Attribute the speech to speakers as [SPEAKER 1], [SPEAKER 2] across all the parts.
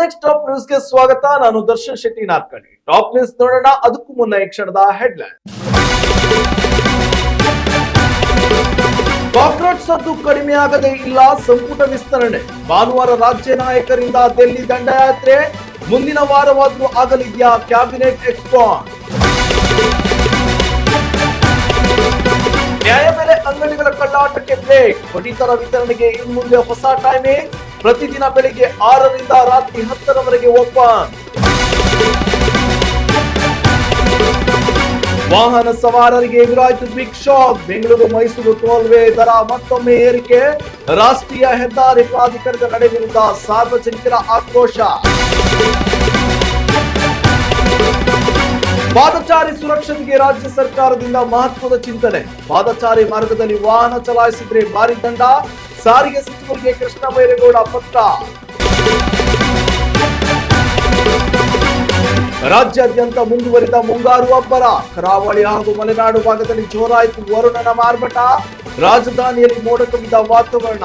[SPEAKER 1] Next top ನ್ಯೂಸ್ಗೆ ಸ್ವಾಗತ. ನಾನು ದರ್ಶನ್ ಶೆಟ್ಟಿ ನಾರ್ಕಣಿ. ಟಾಪ್ ನ್ಯೂಸ್ ನೋಡೋಣ. ಅದಕ್ಕೂ ಮುನ್ನ ಈ ಕ್ಷಣದ ಹೆಡ್ಲೈನ್. ಕಾಕ್ರೋಚ್ ಸದ್ದು ಕಡಿಮೆ ಆಗದೇ ಇಲ್ಲ, ಸಂಪುಟ ವಿಸ್ತರಣೆ. ಭಾನುವಾರ ರಾಜ್ಯ ನಾಯಕರಿಂದ ದಿಲ್ಲಿ ದಂಡಯಾತ್ರೆ. ಮುಂದಿನ ವಾರವಾದರೂ ಆಗಲಿದೆಯಾ ಕ್ಯಾಬಿನೆಟ್ ಎಕ್ಸ್ಪಾಂಡ್. ನ್ಯಾಯಬೆಲೆ ಅಂಗಡಿಗಳ ಕಳ್ಳಾಟಕ್ಕೆ ಬ್ರೇಕ್. ಪಡಿತರ ವಿತರಣೆಗೆ ಇನ್ಮುಂದೆ ಹೊಸ ಟೈಮಿಂಗ್. ಪ್ರತಿದಿನ ಬೆಳಿಗ್ಗೆ 6ರಿಂದ ರಾತ್ರಿ 10ರವರೆಗೆ ಓಪನ್. ವಾಹನ ಸವಾರರಿಗೆ ಎದುರಾಯಿತು ಬಿಗ್ ಶಾಕ್. ಬೆಂಗಳೂರು ಮೈಸೂರು ಟೋಲ್ವೇ ದರ ಮತ್ತೊಮ್ಮೆ ಏರಿಕೆ. ರಾಷ್ಟ್ರೀಯ ಹೆದ್ದಾರಿ ಪ್ರಾಧಿಕಾರದ ನಡೆ ವಿರುದ್ಧ ಸಾರ್ವಜನಿಕರ ಆಕ್ರೋಶ. ಪಾದಚಾರಿ ಸುರಕ್ಷತೆಗೆ ರಾಜ್ಯ ಸರ್ಕಾರದಿಂದ ಮಹತ್ವದ ಚಿಂತನೆ. ಪಾದಚಾರಿ ಮಾರ್ಗದಲ್ಲಿ ವಾಹನ ಚಲಾಯಿಸಿದ್ರೆ ಭಾರಿ ದಂಡ. ಸಾರಿಗೆ ಸಚಿವರಿಗೆ ಕೃಷ್ಣ ಬೈರೇಗೌಡ ಪತ್ರ. ರಾಜ್ಯಾದ್ಯಂತ ಮುಂದುವರಿದ ಮುಂಗಾರು ಅಬ್ಬರ. ಕರಾವಳಿ ಹಾಗೂ ಮಲೆನಾಡು ಭಾಗದಲ್ಲಿ ಜೋರಾಯಿತು ವರುಣನ ಮಾರ್ಭಟ. ರಾಜಧಾನಿಯಲ್ಲಿ ಮೋಡ ಕವಿದ ವಾತಾವರಣ.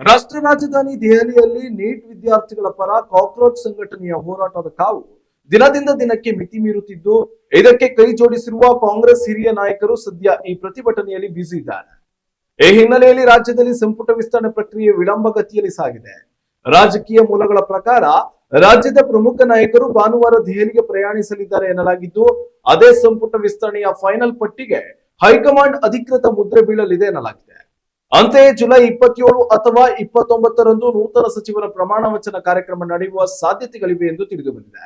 [SPEAKER 1] ರಾಷ್ಟ್ರ ರಾಜಧಾನಿ ದೆಹಲಿಯಲ್ಲಿ ನೀಟ್ ವಿದ್ಯಾರ್ಥಿಗಳ ಪರ ಕಾಕ್ರೋಚ್ ಸಂಘಟನೆಯ ಹೋರಾಟದ ಕಾವು ದಿನದಿಂದ ದಿನಕ್ಕೆ ಮಿತಿ ಮೀರುತ್ತಿದ್ದು, ಇದಕ್ಕೆ ಕೈ ಜೋಡಿಸಿರುವ ಕಾಂಗ್ರೆಸ್ ಹಿರಿಯ ನಾಯಕರು ಸದ್ಯ ಈ ಪ್ರತಿಭಟನೆಯಲ್ಲಿ ಬ್ಯುಸಿ ಇದ್ದಾರೆ. ಈ ಹಿನ್ನೆಲೆಯಲ್ಲಿ ರಾಜ್ಯದಲ್ಲಿ ಸಂಪುಟ ವಿಸ್ತರಣೆ ಪ್ರಕ್ರಿಯೆ ವಿಳಂಬಗತಿಯಲ್ಲಿ ಸಾಗಿದೆ. ರಾಜಕೀಯ ಮೂಲಗಳ ಪ್ರಕಾರ ರಾಜ್ಯದ ಪ್ರಮುಖ ನಾಯಕರು ಭಾನುವಾರ ದೆಹಲಿಗೆ ಪ್ರಯಾಣಿಸಲಿದ್ದಾರೆ ಎನ್ನಲಾಗಿದ್ದು, ಅದೇ ಸಂಪುಟ ವಿಸ್ತರಣೆಯ ಫೈನಲ್ ಪಟ್ಟಿಗೆ ಹೈಕಮಾಂಡ್ ಅಧಿಕೃತ ಮುದ್ರೆ ಬೀಳಲಿದೆ ಎನ್ನಲಾಗಿದೆ. ಅಂತೆಯೇ ಜುಲೈ 27 ಅಥವಾ 29ರಂದು ನೂತನ ಸಚಿವರ ಪ್ರಮಾಣ ವಚನ ಕಾರ್ಯಕ್ರಮ ನಡೆಯುವ ಸಾಧ್ಯತೆಗಳಿವೆ ಎಂದು ತಿಳಿದು ಬಂದಿದೆ.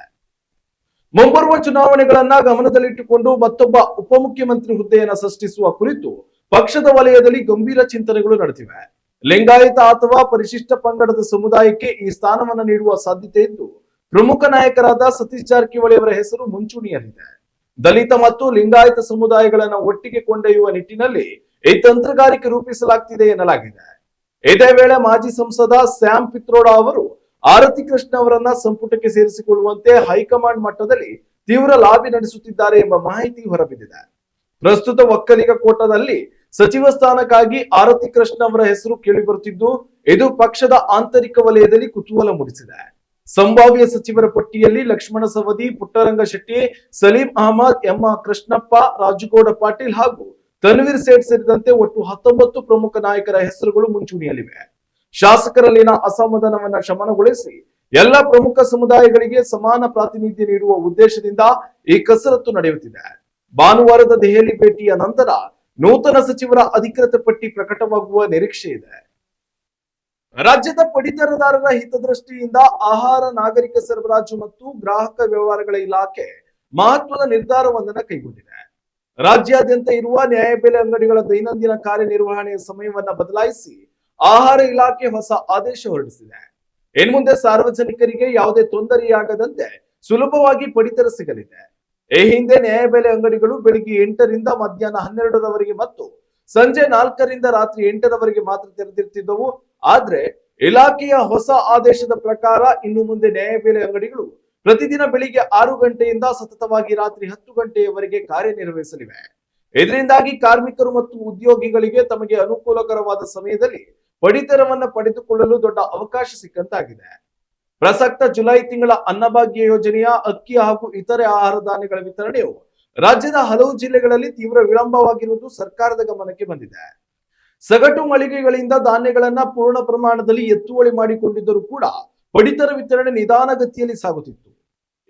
[SPEAKER 1] ಮುಂಬರುವ ಚುನಾವಣೆಗಳನ್ನ ಗಮನದಲ್ಲಿಟ್ಟುಕೊಂಡು ಮತ್ತೊಬ್ಬ ಉಪಮುಖ್ಯಮಂತ್ರಿ ಹುದ್ದೆಯನ್ನು ಸೃಷ್ಟಿಸುವ ಕುರಿತು ಪಕ್ಷದ ವಲಯದಲ್ಲಿ ಗಂಭೀರ ಚಿಂತನೆಗಳು ನಡೆದಿವೆ. ಲಿಂಗಾಯತ ಅಥವಾ ಪರಿಶಿಷ್ಟ ಪಂಗಡದ ಸಮುದಾಯಕ್ಕೆ ಈ ಸ್ಥಾನವನ್ನು ನೀಡುವ ಸಾಧ್ಯತೆ ಇದ್ದು, ಪ್ರಮುಖ ನಾಯಕರಾದ ಸತೀಶ್ ಜಾರಕಿಹೊಳಿ ಅವರ ಹೆಸರು ಮುಂಚೂಣಿಯಲ್ಲಿದೆ. ದಲಿತ ಮತ್ತು ಲಿಂಗಾಯತ ಸಮುದಾಯಗಳನ್ನು ಒಟ್ಟಿಗೆ ಕೊಂಡೊಯ್ಯುವ ನಿಟ್ಟಿನಲ್ಲಿ ಈ ತಂತ್ರಗಾರಿಕೆ ರೂಪಿಸಲಾಗ್ತಿದೆ ಎನ್ನಲಾಗಿದೆ. ಇದೇ ವೇಳೆ ಮಾಜಿ ಸಂಸದ ಸ್ಯಾಮ್ ಪಿತ್ರೋಡಾ ಅವರು ಆರತಿ ಕೃಷ್ಣ ಅವರನ್ನ ಸಂಪುಟಕ್ಕೆ ಸೇರಿಸಿಕೊಳ್ಳುವಂತೆ ಹೈಕಮಾಂಡ್ ಮಟ್ಟದಲ್ಲಿ ತೀವ್ರ ಲಾಬಿ ನಡೆಸುತ್ತಿದ್ದಾರೆ ಎಂಬ ಮಾಹಿತಿ ಹೊರಬಿದ್ದಿದೆ. ಪ್ರಸ್ತುತ ಒಕ್ಕಲಿಗ ಕೋಟಾದಲ್ಲಿ ಸಚಿವ ಸ್ಥಾನಕ್ಕಾಗಿ ಆರತಿ ಕೃಷ್ಣ ಅವರ ಹೆಸರು ಕೇಳಿಬರುತ್ತಿದ್ದು, ಇದು ಪಕ್ಷದ ಆಂತರಿಕ ವಲಯದಲ್ಲಿ ಕುತೂಹಲ ಮೂಡಿಸಿದೆ. ಸಂಭಾವ್ಯ ಸಚಿವರ ಪಟ್ಟಿಯಲ್ಲಿ ಲಕ್ಷ್ಮಣ ಸವದಿ, ಪುಟ್ಟರಂಗ ಶೆಟ್ಟಿ, ಸಲೀಂ ಅಹಮದ್, ಎಂ ಕೃಷ್ಣಪ್ಪ, ರಾಜುಗೌಡ ಪಾಟೀಲ್ ಹಾಗೂ ತನ್ವೀರ್ ಸೇಠ್ ಸೇರಿದಂತೆ ಒಟ್ಟು 19 ಪ್ರಮುಖ ನಾಯಕರ ಹೆಸರುಗಳು ಮುಂಚೂಣಿಯಲ್ಲಿವೆ. ಶಾಸಕರಲ್ಲಿನ ಅಸಮಾಧಾನವನ್ನ ಶಮನಗೊಳಿಸಿ ಎಲ್ಲ ಪ್ರಮುಖ ಸಮುದಾಯಗಳಿಗೆ ಸಮಾನ ಪ್ರಾತಿನಿಧ್ಯ ನೀಡುವ ಉದ್ದೇಶದಿಂದ ಈ ಕಸರತ್ತು ನಡೆಯುತ್ತಿದೆ. ಭಾನುವಾರದ ದೆಹಲಿ ಭೇಟಿಯ ನಂತರ ನೂತನ ಸಚಿವರ ಅಧಿಕೃತ ಪಟ್ಟಿ ಪ್ರಕಟವಾಗುವ ನಿರೀಕ್ಷೆ ಇದೆ. ರಾಜ್ಯದ ಪಡಿತರದಾರರ ಹಿತದೃಷ್ಟಿಯಿಂದ ಆಹಾರ, ನಾಗರಿಕ ಸರಬರಾಜು ಮತ್ತು ಗ್ರಾಹಕ ವ್ಯವಹಾರಗಳ ಇಲಾಖೆ ಮಹತ್ವದ ನಿರ್ಧಾರವೊಂದನ್ನು ಕೈಗೊಂಡಿದೆ. ರಾಜ್ಯಾದ್ಯಂತ ಇರುವ ನ್ಯಾಯಬೆಲೆ ಅಂಗಡಿಗಳ ದೈನಂದಿನ ಕಾರ್ಯನಿರ್ವಹಣೆಯ ಸಮಯವನ್ನ ಬದಲಾಯಿಸಿ ಆಹಾರ ಇಲಾಖೆ ಹೊಸ ಆದೇಶ ಹೊರಡಿಸಿದೆ. ಇನ್ಮುಂದೆ ಸಾರ್ವಜನಿಕರಿಗೆ ಯಾವುದೇ ತೊಂದರೆಯಾಗದಂತೆ ಸುಲಭವಾಗಿ ಪಡಿತರ ಸಿಗಲಿದೆ. ಈ ಹಿಂದೆ ನ್ಯಾಯಬೆಲೆ ಅಂಗಡಿಗಳು ಬೆಳಿಗ್ಗೆ 8ರಿಂದ ಮಧ್ಯಾಹ್ನ 12ರವರೆಗೆ ಮತ್ತು ಸಂಜೆ 4ರಿಂದ ರಾತ್ರಿ 8ರವರೆಗೆ ಮಾತ್ರ ತೆರೆದಿರ್ತಿದ್ದವು. ಆದ್ರೆ ಇಲಾಖೆಯ ಹೊಸ ಆದೇಶದ ಪ್ರಕಾರ ಇನ್ನು ಮುಂದೆ ನ್ಯಾಯಬೆಲೆ ಅಂಗಡಿಗಳು ಪ್ರತಿದಿನ ಬೆಳಿಗ್ಗೆ 6 ಗಂಟೆಯಿಂದ ಸತತವಾಗಿ ರಾತ್ರಿ 10 ಗಂಟೆಯವರೆಗೆ ಕಾರ್ಯನಿರ್ವಹಿಸಲಿವೆ. ಇದರಿಂದಾಗಿ ಕಾರ್ಮಿಕರು ಮತ್ತು ಉದ್ಯೋಗಿಗಳಿಗೆ ತಮಗೆ ಅನುಕೂಲಕರವಾದ ಸಮಯದಲ್ಲಿ ಪಡಿತರವನ್ನ ಪಡೆದುಕೊಳ್ಳಲು ದೊಡ್ಡ ಅವಕಾಶ ಸಿಕ್ಕಂತಾಗಿದೆ. ಪ್ರಸಕ್ತ ಜುಲೈ ತಿಂಗಳ ಅನ್ನಭಾಗ್ಯ ಯೋಜನೆಯ ಅಕ್ಕಿ ಹಾಗೂ ಇತರೆ ಆಹಾರ ಧಾನ್ಯಗಳ ವಿತರಣೆಯು ರಾಜ್ಯದ ಹಲವು ಜಿಲ್ಲೆಗಳಲ್ಲಿ ತೀವ್ರ ವಿಳಂಬವಾಗಿರುವುದು ಸರ್ಕಾರದ ಗಮನಕ್ಕೆ ಬಂದಿದೆ. ಸಗಟು ಮಳಿಗೆಗಳಿಂದ ಧಾನ್ಯಗಳನ್ನ ಪೂರ್ಣ ಪ್ರಮಾಣದಲ್ಲಿ ಎತ್ತುವಳಿ ಮಾಡಿಕೊಂಡಿದ್ದರೂ ಕೂಡ ಪಡಿತರ ವಿತರಣೆ ನಿಧಾನಗತಿಯಲ್ಲಿ ಸಾಗುತ್ತಿತ್ತು.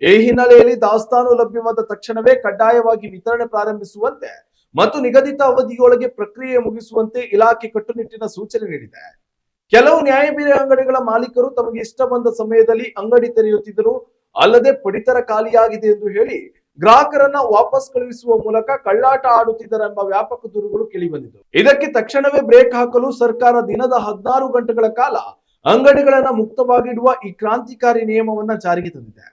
[SPEAKER 1] ಈ ಹಿನ್ನೆಲೆಯಲ್ಲಿ ದಾಸ್ತಾನು ಲಭ್ಯವಾದ ತಕ್ಷಣವೇ ಕಡ್ಡಾಯವಾಗಿ ವಿತರಣೆ ಪ್ರಾರಂಭಿಸುವಂತೆ ಮತ್ತು ನಿಗದಿತ ಅವಧಿಯೊಳಗೆ ಪ್ರಕ್ರಿಯೆ ಮುಗಿಸುವಂತೆ ಇಲಾಖೆ ಕಟ್ಟುನಿಟ್ಟಿನ ಸೂಚನೆ ನೀಡಿದೆ. ಕೆಲವು ನ್ಯಾಯಬೆಲೆ ಅಂಗಡಿಗಳ ಮಾಲೀಕರು ತಮಗೆ ಇಷ್ಟ ಬಂದ ಸಮಯದಲ್ಲಿ ಅಂಗಡಿ ತೆರೆಯುತ್ತಿದ್ದರು. ಅಲ್ಲದೆ ಪಡಿತರ ಖಾಲಿಯಾಗಿದೆ ಎಂದು ಹೇಳಿ ಗ್ರಾಹಕರನ್ನ ವಾಪಸ್ ಕಳುಹಿಸುವ ಮೂಲಕ ಕಳ್ಳಾಟ ಆಡುತ್ತಿದ್ದರೆಂಬ ವ್ಯಾಪಕ ದೂರುಗಳು ಕೇಳಿಬಂದಿದ್ದವು. ಇದಕ್ಕೆ ತಕ್ಷಣವೇ ಬ್ರೇಕ್ ಹಾಕಲು ಸರ್ಕಾರ ದಿನದ 16 ಗಂಟೆಗಳ ಕಾಲ ಅಂಗಡಿಗಳನ್ನ ಮುಕ್ತವಾಗಿಡುವ ಈ ಕ್ರಾಂತಿಕಾರಿ ನಿಯಮವನ್ನ ಜಾರಿಗೆ ತಂದಿದೆ.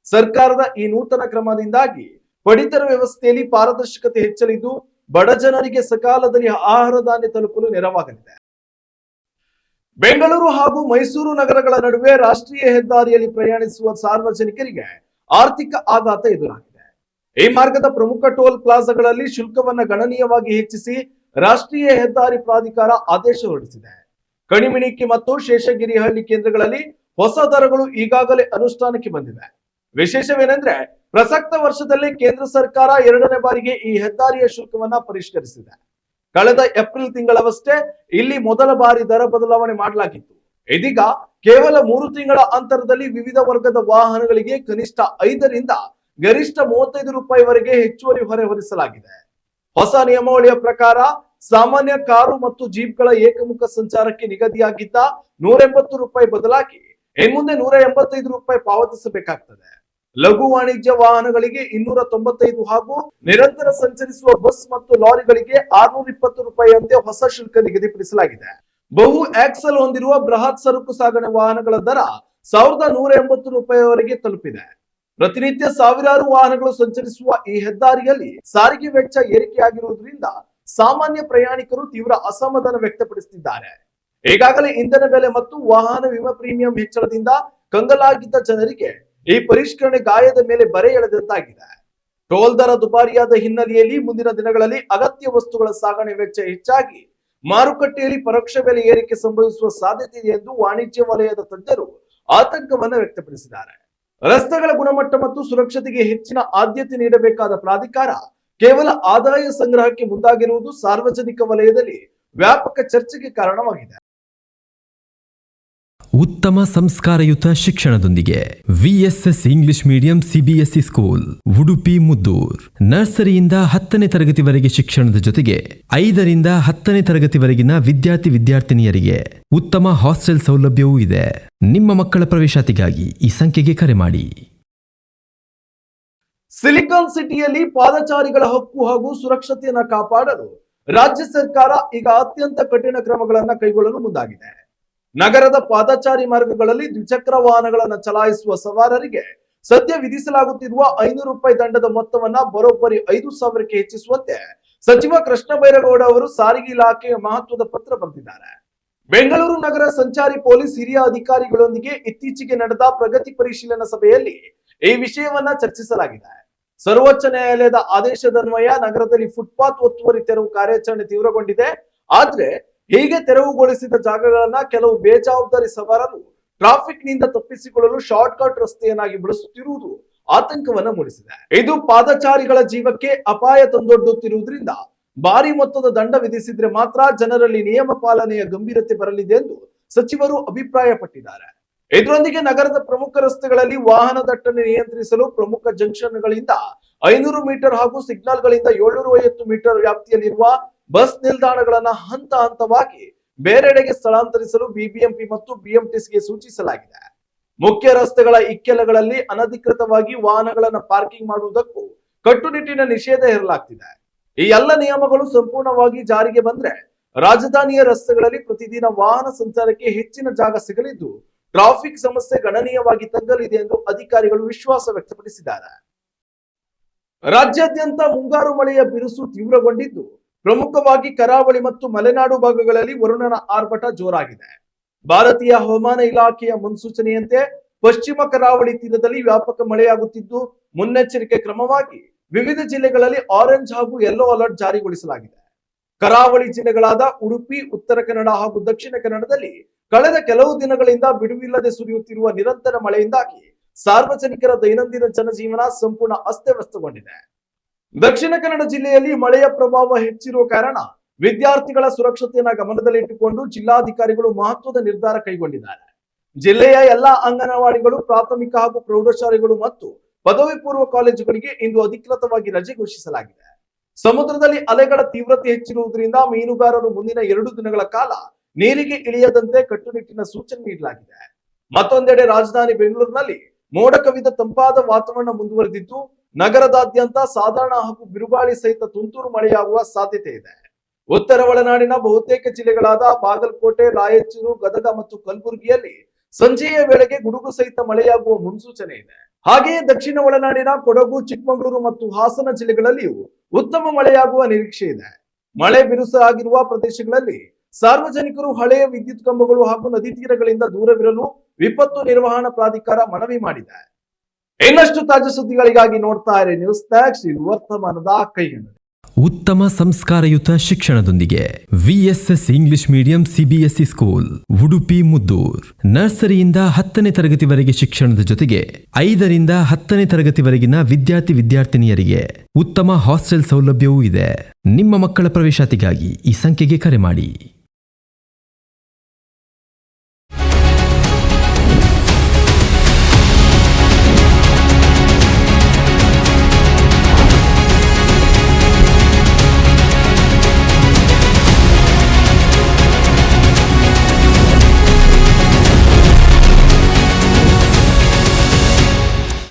[SPEAKER 1] ಸರ್ಕಾರದ ಈ ನೂತನ ಕ್ರಮದಿಂದಾಗಿ ಪಡಿತರ ವ್ಯವಸ್ಥೆಯಲ್ಲಿ ಪಾರದರ್ಶಕತೆ ಹೆಚ್ಚಲಿದ್ದು, ಬಡ ಜನರಿಗೆ ಸಕಾಲದಲ್ಲಿ ಆಹಾರ ಧಾನ್ಯ ತಲುಪಲು ನೆರವಾಗಲಿದೆ. ಬೆಂಗಳೂರು ಹಾಗೂ ಮೈಸೂರು ನಗರಗಳ ನಡುವೆ ರಾಷ್ಟ್ರೀಯ ಹೆದ್ದಾರಿಯಲ್ಲಿ ಪ್ರಯಾಣಿಸುವ ಸಾರ್ವಜನಿಕರಿಗೆ ಆರ್ಥಿಕ ಆಘಾತ ಎದುರಾಗಿದೆ. ಈ ಮಾರ್ಗದ ಪ್ರಮುಖ ಟೋಲ್ ಪ್ಲಾಜಾಗಳಲ್ಲಿ ಶುಲ್ಕವನ್ನ ಗಣನೀಯವಾಗಿ ಹೆಚ್ಚಿಸಿ ರಾಷ್ಟ್ರೀಯ ಹೆದ್ದಾರಿ ಪ್ರಾಧಿಕಾರ ಆದೇಶ ಹೊರಡಿಸಿದೆ. ಕಣಿಮಿಣಿಕ್ಕಿ ಮತ್ತು ಶೇಷಗಿರಿಹಳ್ಳಿ ಕೇಂದ್ರಗಳಲ್ಲಿ ಹೊಸ ದರಗಳು ಈಗಾಗಲೇ ಅನುಷ್ಠಾನಕ್ಕೆ ಬಂದಿವೆ. ವಿಶೇಷವೇನೆಂದ್ರೆ ಪ್ರಸಕ್ತ ವರ್ಷದಲ್ಲಿ ಕೇಂದ್ರ ಸರ್ಕಾರ 2ನೇ ಬಾರಿಗೆ ಈ ಹೆದ್ದಾರಿಯ ಶುಲ್ಕವನ್ನ ಪರಿಷ್ಕರಿಸಿದೆ. ಕಳೆದ ಏಪ್ರಿಲ್ ತಿಂಗಳವಷ್ಟೇ ಇಲ್ಲಿ ಮೊದಲ ಬಾರಿ ದರ ಬದಲಾವಣೆ ಮಾಡಲಾಗಿತ್ತು. ಇದೀಗ ಕೇವಲ 3 ತಿಂಗಳ ಅಂತರದಲ್ಲಿ ವಿವಿಧ ವರ್ಗದ ವಾಹನಗಳಿಗೆ ಕನಿಷ್ಠ 5 ರಿಂದ ಗರಿಷ್ಠ 35 ರೂಪಾಯಿವರೆಗೆ ಹೆಚ್ಚುವರಿ ಹೊರೆ ಹೊರಿಸಲಾಗಿದೆ. ಹೊಸ ನಿಯಮಾವಳಿಯ ಪ್ರಕಾರ ಸಾಮಾನ್ಯ ಕಾರು ಮತ್ತು ಜೀಪ್ಗಳ ಏಕಮುಖ ಸಂಚಾರಕ್ಕೆ ನಿಗದಿಯಾಗಿದ್ದ 180 ರೂಪಾಯಿ ಬದಲಾಗಿ ಇನ್ಮುಂದೆ 185 ರೂಪಾಯಿ ಪಾವತಿಸಬೇಕಾಗ್ತದೆ. ಲಘು ವಾಣಿಜ್ಯ ವಾಹನಗಳಿಗೆ 295 ಹಾಗೂ ನಿರಂತರ ಸಂಚರಿಸುವ ಬಸ್ ಮತ್ತು ಲಾರಿಗಳಿಗೆ 620 ರೂಪಾಯಿಯಂತೆ ಹೊಸ ಶುಲ್ಕ ನಿಗದಿಪಡಿಸಲಾಗಿದೆ. ಬಹು ಆಕ್ಸಲ್ ಹೊಂದಿರುವ ಬೃಹತ್ ಸರಕು ಸಾಗಣೆ ವಾಹನಗಳ ದರ 1180 ರೂಪಾಯಿವರೆಗೆ ತಲುಪಿದೆ. ಪ್ರತಿನಿತ್ಯ ಸಾವಿರಾರು ವಾಹನಗಳು ಸಂಚರಿಸುವ ಈ ಹೆದ್ದಾರಿಯಲ್ಲಿ ಸಾರಿಗೆ ವೆಚ್ಚ ಏರಿಕೆಯಾಗಿರುವುದರಿಂದ ಸಾಮಾನ್ಯ ಪ್ರಯಾಣಿಕರು ತೀವ್ರ ಅಸಮಾಧಾನ ವ್ಯಕ್ತಪಡಿಸುತ್ತಿದ್ದಾರೆ. ಈಗಾಗಲೇ ಇಂಧನ ಬೆಲೆ ಮತ್ತು ವಾಹನ ವಿಮಾ ಪ್ರೀಮಿಯಂ ಹೆಚ್ಚಳದಿಂದ ಕಂಗಾಲಾಗಿದ್ದ ಜನರಿಗೆ ಈ ಪರಿಷ್ಕರಣೆ ಗಾಯದ ಮೇಲೆ ಬರೆ ಎಳೆದಂತಾಗಿದೆ. ಟೋಲ್ ದರ ದುಬಾರಿಯಾದ ಹಿನ್ನೆಲೆಯಲ್ಲಿ ಮುಂದಿನ ದಿನಗಳಲ್ಲಿ ಅಗತ್ಯ ವಸ್ತುಗಳ ಸಾಗಣೆ ವೆಚ್ಚ ಹೆಚ್ಚಾಗಿ ಮಾರುಕಟ್ಟೆಯಲ್ಲಿ ಪರೋಕ್ಷ ಬೆಲೆ ಏರಿಕೆ ಸಂಭವಿಸುವ ಸಾಧ್ಯತೆ ಇದೆ ಎಂದು ವಾಣಿಜ್ಯ ವಲಯದ ತಜ್ಞರು ಆತಂಕವನ್ನು ವ್ಯಕ್ತಪಡಿಸಿದ್ದಾರೆ. ರಸ್ತೆಗಳ ಗುಣಮಟ್ಟ ಮತ್ತು ಸುರಕ್ಷತೆಗೆ ಹೆಚ್ಚಿನ ಆದ್ಯತೆ ನೀಡಬೇಕಾದ ಪ್ರಾಧಿಕಾರ ಕೇವಲ ಆದಾಯ ಸಂಗ್ರಹಕ್ಕೆ ಮುಂದಾಗಿರುವುದು ಸಾರ್ವಜನಿಕ ವಲಯದಲ್ಲಿ ವ್ಯಾಪಕ ಚರ್ಚೆಗೆ ಕಾರಣವಾಗಿದೆ.
[SPEAKER 2] ಉತ್ತಮ ಸಂಸ್ಕಾರಯುತ ಶಿಕ್ಷಣದೊಂದಿಗೆ VSS English medium CBSE school Udupi Muddur. ನರ್ಸರಿಯಿಂದ 10ನೇ ತರಗತಿವರೆಗೆ ಶಿಕ್ಷಣದ ಜೊತೆಗೆ 5 ರಿಂದ 10ನೇ ತರಗತಿವರೆಗಿನ ವಿದ್ಯಾರ್ಥಿನಿಯರಿಗೆ ಉತ್ತಮ ಹಾಸ್ಟೆಲ್ ಸೌಲಭ್ಯವೂ ಇದೆ. ನಿಮ್ಮ ಮಕ್ಕಳ ಪ್ರವೇಶಾತಿಗಾಗಿ ಈ ಸಂಖ್ಯೆಗೆ ಕರೆ ಮಾಡಿ.
[SPEAKER 1] ಸಿಲಿಕಾನ್ ಸಿಟಿಯಲ್ಲಿ ಪಾದಚಾರಿಗಳ ಹಕ್ಕು ಹಾಗೂ ಸುರಕ್ಷತೆಯನ್ನು ಕಾಪಾಡಲು ರಾಜ್ಯ ಸರ್ಕಾರ ಈಗ ಅತ್ಯಂತ ಕಠಿಣ ಕ್ರಮಗಳನ್ನು ಕೈಗೊಳ್ಳಲು ಮುಂದಾಗಿದೆ. ನಗರದ ಪಾದಚಾರಿ ಮಾರ್ಗಗಳಲ್ಲಿ ದ್ವಿಚಕ್ರ ವಾಹನಗಳನ್ನು ಚಲಾಯಿಸುವ ಸವಾರರಿಗೆ ಸದ್ಯ ವಿಧಿಸಲಾಗುತ್ತಿರುವ 500 ರೂಪಾಯಿ ದಂಡದ ಮೊತ್ತವನ್ನ ಬರೋಬ್ಬರಿ 5,000ಕ್ಕೆ ಹೆಚ್ಚಿಸುವಂತೆ ಸಚಿವ ಕೃಷ್ಣ ಬೈರೇಗೌಡ ಅವರು ಸಾರಿಗೆ ಇಲಾಖೆಯ ಮಹತ್ವದ ಪತ್ರ ಬರೆದಿದ್ದಾರೆ. ಬೆಂಗಳೂರು ನಗರ ಸಂಚಾರಿ ಪೊಲೀಸ್ ಹಿರಿಯ ಅಧಿಕಾರಿಗಳೊಂದಿಗೆ ಇತ್ತೀಚೆಗೆ ನಡೆದ ಪ್ರಗತಿ ಪರಿಶೀಲನಾ ಸಭೆಯಲ್ಲಿ ಈ ವಿಷಯವನ್ನ ಚರ್ಚಿಸಲಾಗಿದೆ. ಸರ್ವೋಚ್ಚ ನ್ಯಾಯಾಲಯದ ಆದೇಶದನ್ವಯ ನಗರದಲ್ಲಿ ಫುಟ್ಪಾತ್ ಒತ್ತುವರಿ ತೆರವು ಕಾರ್ಯಾಚರಣೆ ತೀವ್ರಗೊಂಡಿದೆ. ಆದ್ರೆ ಹೀಗೆ ತೆರವುಗೊಳಿಸಿದ ಜಾಗಗಳನ್ನ ಕೆಲವು ಬೇಜವಾಬ್ದಾರಿ ಸವಾರರು ಟ್ರಾಫಿಕ್ ನಿಂದ ತಪ್ಪಿಸಿಕೊಳ್ಳಲು ಶಾರ್ಟ್ ಕಟ್ ರಸ್ತೆಯನ್ನಾಗಿ ಬಳಸುತ್ತಿರುವುದು ಆತಂಕವನ್ನ ಮೂಡಿಸಿದೆ. ಇದು ಪಾದಚಾರಿಗಳ ಜೀವಕ್ಕೆ ಅಪಾಯ ತಂದೊಡ್ಡುತ್ತಿರುವುದರಿಂದ ಭಾರಿ ಮೊತ್ತದ ದಂಡ ವಿಧಿಸಿದ್ರೆ ಮಾತ್ರ ಜನರಲ್ಲಿ ನಿಯಮ ಪಾಲನೆಯ ಗಂಭೀರತೆ ಬರಲಿದೆ ಎಂದು ಸಚಿವರು ಅಭಿಪ್ರಾಯಪಟ್ಟಿದ್ದಾರೆ. ಇದರೊಂದಿಗೆ ನಗರದ ಪ್ರಮುಖ ರಸ್ತೆಗಳಲ್ಲಿ ವಾಹನ ದಟ್ಟಣೆ ನಿಯಂತ್ರಿಸಲು ಪ್ರಮುಖ ಜಂಕ್ಷನ್ಗಳಿಂದ 500 ಮೀಟರ್ ಹಾಗೂ ಸಿಗ್ನಲ್ಗಳಿಂದ 750 ಮೀಟರ್ ವ್ಯಾಪ್ತಿಯಲ್ಲಿರುವ ಬಸ್ ನಿಲ್ದಾಣಗಳನ್ನ ಹಂತ ಹಂತವಾಗಿ ಬೇರೆಡೆಗೆ ಸ್ಥಳಾಂತರಿಸಲು ಬಿಬಿಎಂಪಿ ಮತ್ತು ಬಿಎಂಟಿಸಿಗೆ ಸೂಚಿಸಲಾಗಿದೆ. ಮುಖ್ಯ ರಸ್ತೆಗಳ ಇಕ್ಕೆಲಗಳಲ್ಲಿ ಅನಧಿಕೃತವಾಗಿ ವಾಹನಗಳನ್ನು ಪಾರ್ಕಿಂಗ್ ಮಾಡುವುದಕ್ಕೂ ಕಟ್ಟುನಿಟ್ಟಿನ ನಿಷೇಧ ಹೇರಲಾಗ್ತಿದೆ. ಈ ಎಲ್ಲ ನಿಯಮಗಳು ಸಂಪೂರ್ಣವಾಗಿ ಜಾರಿಗೆ ಬಂದ್ರೆ ರಾಜಧಾನಿಯ ರಸ್ತೆಗಳಲ್ಲಿ ಪ್ರತಿದಿನ ವಾಹನ ಸಂಚಾರಕ್ಕೆ ಹೆಚ್ಚಿನ ಜಾಗ ಸಿಗಲಿದ್ದು ಟ್ರಾಫಿಕ್ ಸಮಸ್ಯೆ ಗಣನೀಯವಾಗಿ ತಗ್ಗಲಿದೆ ಎಂದು ಅಧಿಕಾರಿಗಳು ವಿಶ್ವಾಸ ವ್ಯಕ್ತಪಡಿಸಿದ್ದಾರೆ. ರಾಜ್ಯಾದ್ಯಂತ ಮುಂಗಾರು ಮಳೆಯ ಬಿರುಸು ತೀವ್ರಗೊಂಡಿದ್ದು ಪ್ರಮುಖವಾಗಿ ಕರಾವಳಿ ಮತ್ತು ಮಲೆನಾಡು ಭಾಗಗಳಲ್ಲಿ ವರುಣನ ಆರ್ಭಟ ಜೋರಾಗಿದೆ. ಭಾರತೀಯ ಹವಾಮಾನ ಇಲಾಖೆಯ ಮುನ್ಸೂಚನೆಯಂತೆ ಪಶ್ಚಿಮ ಕರಾವಳಿ ತೀರದಲ್ಲಿ ವ್ಯಾಪಕ ಮಳೆಯಾಗುತ್ತಿದ್ದು ಮುನ್ನೆಚ್ಚರಿಕೆ ಕ್ರಮವಾಗಿ ವಿವಿಧ ಜಿಲ್ಲೆಗಳಲ್ಲಿ ಆರೆಂಜ್ ಹಾಗೂ ಯೆಲ್ಲೋ ಅಲರ್ಟ್ ಜಾರಿಗೊಳಿಸಲಾಗಿದೆ. ಕರಾವಳಿ ಜಿಲ್ಲೆಗಳಾದ ಉಡುಪಿ, ಉತ್ತರ ಕನ್ನಡ ಹಾಗೂ ದಕ್ಷಿಣ ಕನ್ನಡದಲ್ಲಿ ಕಳೆದ ಕೆಲವು ದಿನಗಳಿಂದ ಬಿಡುವಿಲ್ಲದೆ ಸುರಿಯುತ್ತಿರುವ ನಿರಂತರ ಮಳೆಯಿಂದಾಗಿ ಸಾರ್ವಜನಿಕರ ದೈನಂದಿನ ಜನಜೀವನ ಸಂಪೂರ್ಣ ಅಸ್ತವ್ಯಸ್ತಗೊಂಡಿದೆ. ದಕ್ಷಿಣ ಕನ್ನಡ ಜಿಲ್ಲೆಯಲ್ಲಿ ಮಳೆಯ ಪ್ರಭಾವ ಹೆಚ್ಚಿರುವ ಕಾರಣ ವಿದ್ಯಾರ್ಥಿಗಳ ಸುರಕ್ಷತೆಯನ್ನು ಗಮನದಲ್ಲಿಟ್ಟುಕೊಂಡು ಜಿಲ್ಲಾಧಿಕಾರಿಗಳು ಮಹತ್ವದ ನಿರ್ಧಾರ ಕೈಗೊಂಡಿದ್ದಾರೆ. ಜಿಲ್ಲೆಯ ಎಲ್ಲಾ ಅಂಗನವಾಡಿಗಳು, ಪ್ರಾಥಮಿಕ ಹಾಗೂ ಪ್ರೌಢಶಾಲೆಗಳು ಮತ್ತು ಪದವಿ ಪೂರ್ವ ಕಾಲೇಜುಗಳಿಗೆ ಇಂದು ಅಧಿಕೃತವಾಗಿ ರಜೆ ಘೋಷಿಸಲಾಗಿದೆ. ಸಮುದ್ರದಲ್ಲಿ ಅಲೆಗಳ ತೀವ್ರತೆ ಹೆಚ್ಚಿರುವುದರಿಂದ ಮೀನುಗಾರರು ಮುಂದಿನ 2 ದಿನಗಳ ಕಾಲ ನೀರಿಗೆ ಇಳಿಯದಂತೆ ಕಟ್ಟುನಿಟ್ಟಿನ ಸೂಚನೆ ನೀಡಲಾಗಿದೆ. ಮತ್ತೊಂದೆಡೆ ರಾಜಧಾನಿ ಬೆಂಗಳೂರಿನಲ್ಲಿ ಮೋಡ ಕವಿದ ತಂಪಾದ ವಾತಾವರಣ ಮುಂದುವರೆದಿದ್ದು ನಗರದಾದ್ಯಂತ ಸಾಧಾರಣ ಹಾಗೂ ಬಿರುಗಾಳಿ ಸಹಿತ ತುಂತುರು ಮಳೆಯಾಗುವ ಸಾಧ್ಯತೆ ಇದೆ. ಉತ್ತರ ಒಳನಾಡಿನ ಬಹುತೇಕ ಜಿಲ್ಲೆಗಳಾದ ಬಾಗಲಕೋಟೆ, ರಾಯಚೂರು, ಗದಗ ಮತ್ತು ಕಲಬುರಗಿಯಲ್ಲಿ ಸಂಜೆಯ ವೇಳೆಗೆ ಗುಡುಗು ಸಹಿತ ಮಳೆಯಾಗುವ ಮುನ್ಸೂಚನೆ ಇದೆ. ಹಾಗೆಯೇ ದಕ್ಷಿಣ ಒಳನಾಡಿನ ಕೊಡಗು, ಚಿಕ್ಕಮಗಳೂರು ಮತ್ತು ಹಾಸನ ಜಿಲ್ಲೆಗಳಲ್ಲಿಯೂ ಉತ್ತಮ ಮಳೆಯಾಗುವ ನಿರೀಕ್ಷೆ ಇದೆ. ಮಳೆ ಬಿರುಸಾಗಿರುವ ಪ್ರದೇಶಗಳಲ್ಲಿ ಸಾರ್ವಜನಿಕರು ಹಳೆಯ ವಿದ್ಯುತ್ ಕಂಬಗಳು ಹಾಗೂ ನದಿ ತೀರಗಳಿಂದ ದೂರವಿರಲು ವಿಪತ್ತು ನಿರ್ವಹಣಾ ಪ್ರಾಧಿಕಾರ ಮನವಿ ಮಾಡಿದೆ. ಇನ್ನಷ್ಟು ತಾಜಾ ಸುದ್ದಿಗಳಿಗಾಗಿ ನೋಡ್ತಾ ಇರಿ ನ್ಯೂಸ್ ಟ್ಯಾಕ್ಸ್, ಇದು ವರ್ತಮಾನದ ಕೈಗನ್ನಡಿ.
[SPEAKER 2] ಉತ್ತಮ ಸಂಸ್ಕಾರಯುತ ಶಿಕ್ಷಣದೊಂದಿಗೆ VSS English medium CBSE school Udupi Muddur. ನರ್ಸರಿಯಿಂದ 10ನೇ ತರಗತಿವರೆಗೆ ಶಿಕ್ಷಣದ ಜೊತೆಗೆ 5ರಿಂದ 10ನೇ ತರಗತಿವರೆಗಿನ ವಿದ್ಯಾರ್ಥಿನಿಯರಿಗೆ ಉತ್ತಮ ಹಾಸ್ಟೆಲ್ ಸೌಲಭ್ಯವೂ ಇದೆ. ನಿಮ್ಮ ಮಕ್ಕಳ ಪ್ರವೇಶಾತಿಗಾಗಿ ಈ ಸಂಖ್ಯೆಗೆ ಕರೆ ಮಾಡಿ.